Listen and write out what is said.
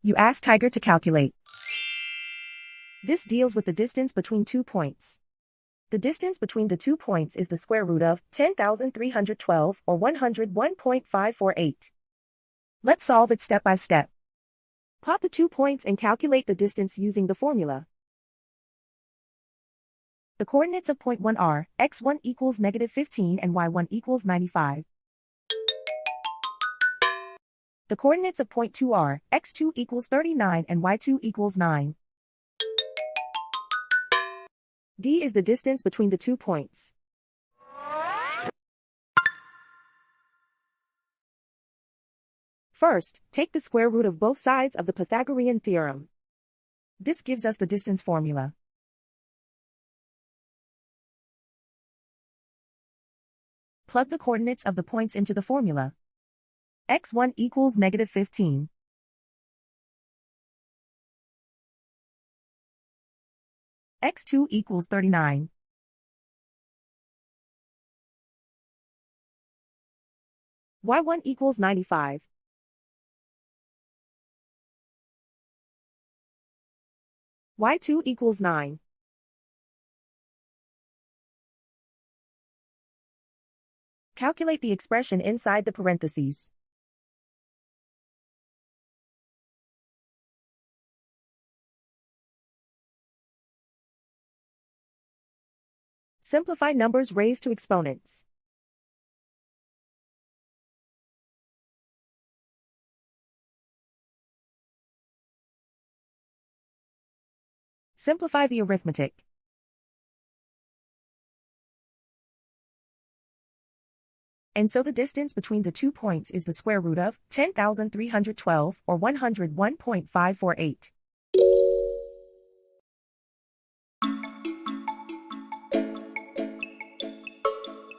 You ask Tiger to calculate. This deals with the distance between 2 points. The distance between the 2 points is the square root of 10,312 or 101.548. Let's solve it step by step. Plot the 2 points and calculate the distance using the formula. The coordinates of point 1 are x1 equals -15 and y1 equals 95. The coordinates of point 2 are x2 equals 39 and y2 equals 9. D is the distance between the 2 points. First, take the square root of both sides of the Pythagorean theorem. This gives us the distance formula. Plug the coordinates of the points into the formula. x1 equals -15. x2 equals 39. y1 equals 95. y2 equals 9. Calculate the expression inside the parentheses. Simplify numbers raised to exponents. Simplify the arithmetic. And so the distance between the 2 points is the square root of 10,312 or 101.548.